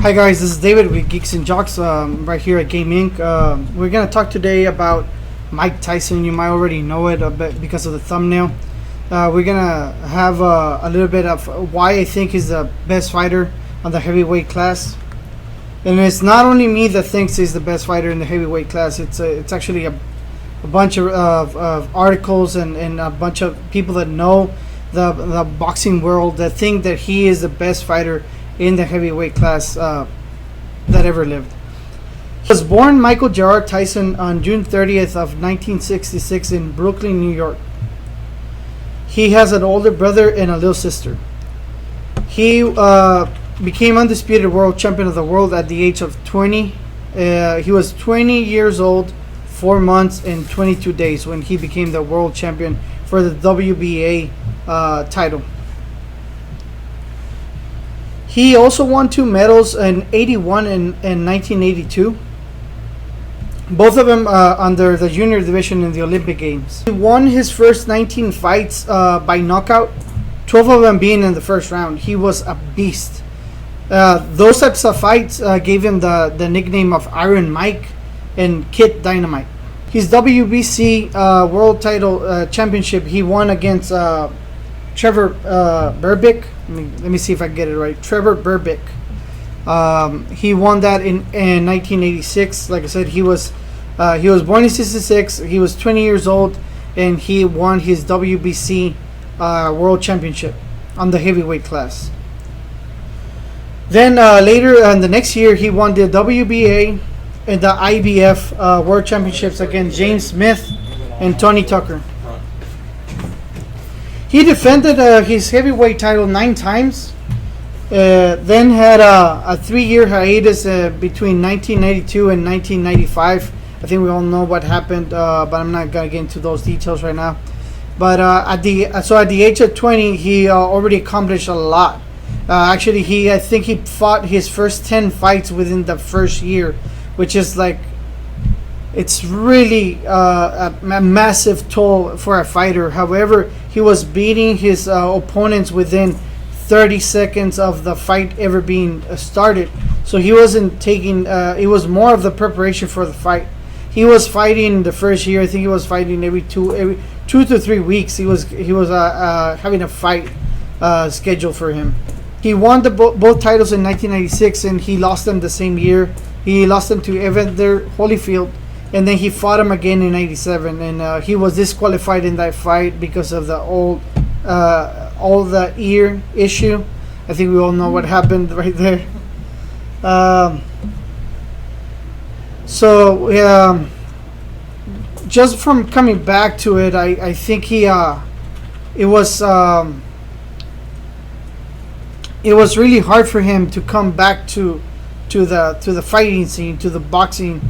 Hi guys, this is David with Geeks and Jocks right here at Game Inc. We're going to talk today about Mike Tyson. You might already know it a bit because of the thumbnail. We're going to have a little bit of why I think he's the best fighter on the heavyweight class. And it's not only me that thinks he's the best fighter in the heavyweight class. It's actually a bunch of articles and a bunch of people that know the boxing world that think that he is the best fighter in the heavyweight class that ever lived. He was born Michael Gerard Tyson on June 30th of 1966 in Brooklyn, New York. He has an older brother and a little sister. He became undisputed world champion of the world at the age of 20. He was 20 years old, 4 months and 22 days when he became the world champion for the WBA title. He also won 2 medals in 81 and 1982. Both of them under the junior division in the Olympic Games. He won his first 19 fights by knockout, 12 of them being in the first round. He was a beast. Those types of fights gave him the nickname of Iron Mike and Kid Dynamite. His WBC World Title Championship he won against Trevor Berbick. Let me see if I get it right. Trevor Berbick. He won that in 1986. Like I said, he was born in '66. He was 20 years old, and he won his WBC World Championship on the heavyweight class. Then later in the next year, he won the WBA and the IBF World Championships against James Smith and Tony Tucker. He defended his heavyweight title 9 times, then had a 3-year hiatus between 1992 and 1995. I think we all know what happened, but I'm not going to get into those details right now. But at the age of 20, he already accomplished a lot. Actually, I think he fought his first 10 fights within the first year, which is like, it's really a massive toll for a fighter. However, he was beating his opponents within 30 seconds of the fight ever being started. So he wasn't taking, it was more of the preparation for the fight. He was fighting the first year. I think he was fighting every 2 to 3 weeks. He was having a fight scheduled for him. He won both titles in 1996, and he lost them the same year. He lost them to Evander Holyfield. And then he fought him again in '97, and he was disqualified in that fight because of the all the ear issue. I think we all know what happened right there. Just from coming back to it, I think it was really hard for him to come back to the fighting scene, to the boxing.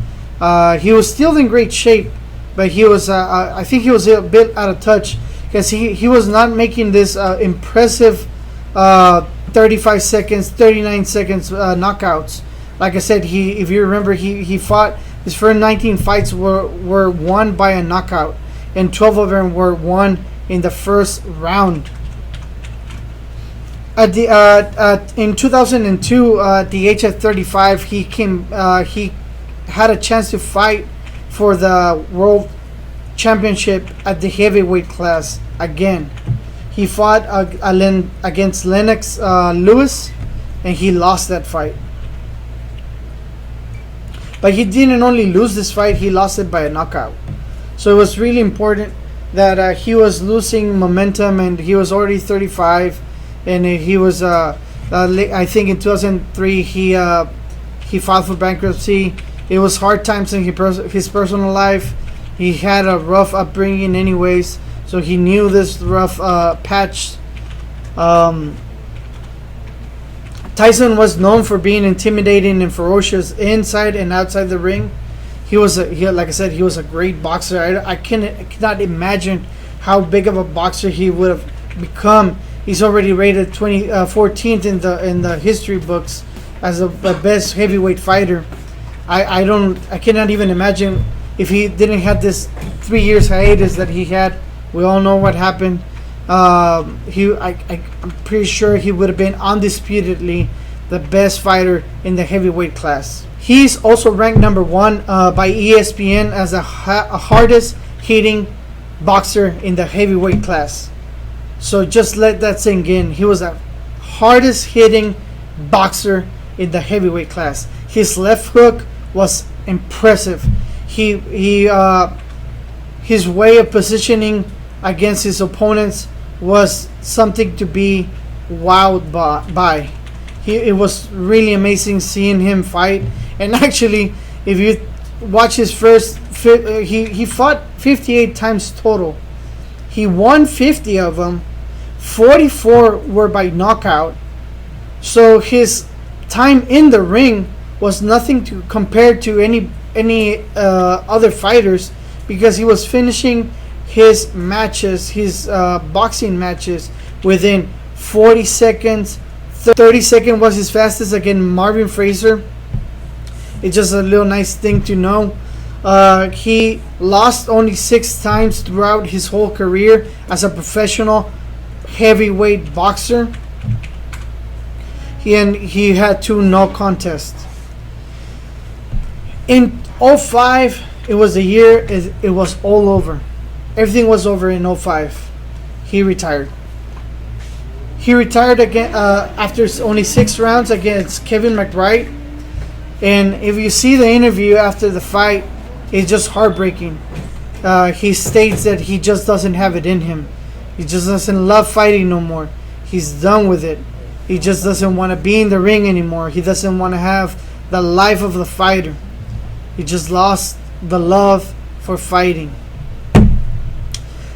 He was still in great shape, but he was I think he was a bit out of touch because he was not making this impressive 35 seconds, 39 seconds knockouts. Like I said, if you remember, he fought his first 19 fights were won by a knockout, and 12 of them were won in the first round. In 2002, at the age of 35, he had a chance to fight for the world championship at the heavyweight class again. He fought against Lennox Lewis, and he lost that fight. But he didn't only lose this fight, he lost it by a knockout. So it was really important that he was losing momentum, and he was already 35, and he was I think in 2003 he filed for bankruptcy. It was hard times in his personal life. He had a rough upbringing anyways, so he knew this rough patch. Tyson was known for being intimidating and ferocious inside and outside the ring. Like I said, he was a great boxer. I cannot imagine how big of a boxer he would have become. He's already rated 14th in the history books as the best heavyweight fighter. I cannot even imagine if he didn't have this 3 years hiatus that he had. We all know what happened. I'm pretty sure he would have been undisputedly the best fighter in the heavyweight class. He's also ranked number 1 by ESPN as the hardest hitting boxer in the heavyweight class. So just let that sink in. He was the hardest hitting boxer in the heavyweight class. His left hook was impressive. His way of positioning against his opponents was something to be wowed by. It was really amazing seeing him fight. And actually, if you watch his first, he fought 58 times total. He won 50 of them. 44 were by knockout. So his time in the ring was nothing to compare to any other fighters, because he was finishing his matches, his boxing matches, within 40 seconds. 30 seconds was his fastest against Marvin Fraser. It's just a little nice thing to know. He lost only 6 times throughout his whole career as a professional heavyweight boxer. He had 2 no contests. In 05, it was a year, it was all over. Everything was over in 05. He retired. He retired again after only 6 rounds against Kevin McBride. And if you see the interview after the fight, it's just heartbreaking. He states that he just doesn't have it in him. He just doesn't love fighting no more. He's done with it. He just doesn't want to be in the ring anymore. He doesn't want to have the life of the fighter. He just lost the love for fighting.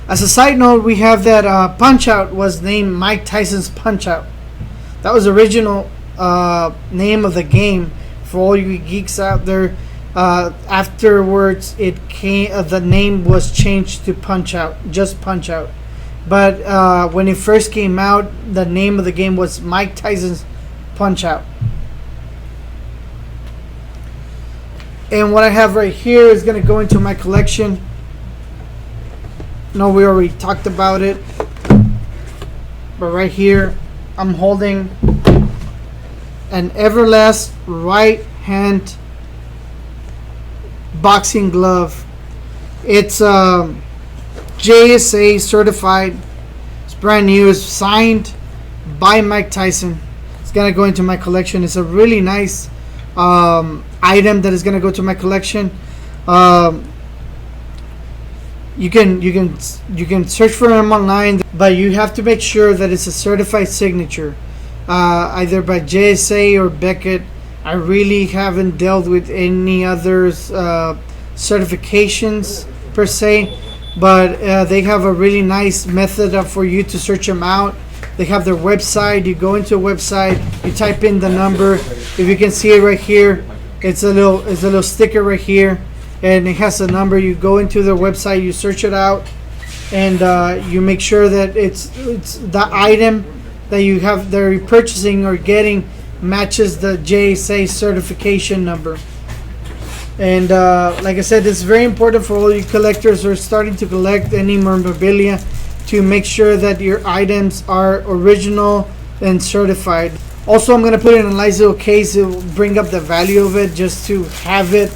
As a side note, we have that Punch-Out was named Mike Tyson's Punch-Out. That was the original name of the game for all you geeks out there. Afterwards, the name was changed to Punch-Out, just Punch-Out. But when it first came out, the name of the game was Mike Tyson's Punch-Out. And what I have right here is going to go into my collection. No, we already talked about it. But right here, I'm holding an Everlast right hand boxing glove. It's JSA certified. It's brand new. It's signed by Mike Tyson. It's gonna go into my collection. It's a really nice item that is gonna go to my collection. You can search for them online, but you have to make sure that it's a certified signature, either by JSA or Beckett. I really haven't dealt with any others certifications per se, but they have a really nice method for you to search them out. They have their website. You go into a website, you type in the number. If you can see it right here, it's a little sticker right here, and it has a number. You go into their website, you search it out, and you make sure that it's the item that you're purchasing or getting matches the JSA certification number. And like I said, it's very important for all you collectors who are starting to collect any memorabilia to make sure that your items are original and certified. Also, I'm going to put it in a nice little case. It will bring up the value of it, just to have it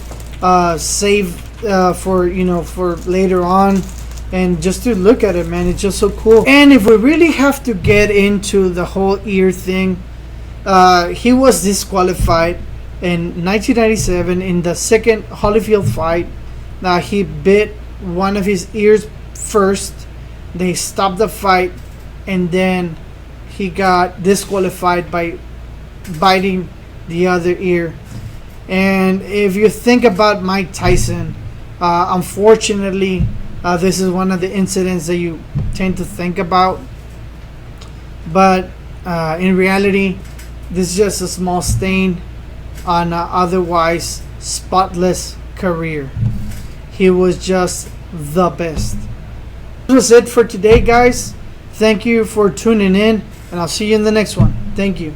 saved for later on, and just to look at it, man. It's just so cool. And if we really have to get into the whole ear thing, he was disqualified in 1997 in the second Holyfield fight. He bit one of his ears first. They stopped the fight, and then he got disqualified by biting the other ear. And if you think about Mike Tyson, unfortunately, this is one of the incidents that you tend to think about. But in reality, this is just a small stain on an otherwise spotless career. He was just the best. This was it for today, guys. Thank you for tuning in, and I'll see you in the next one. Thank you.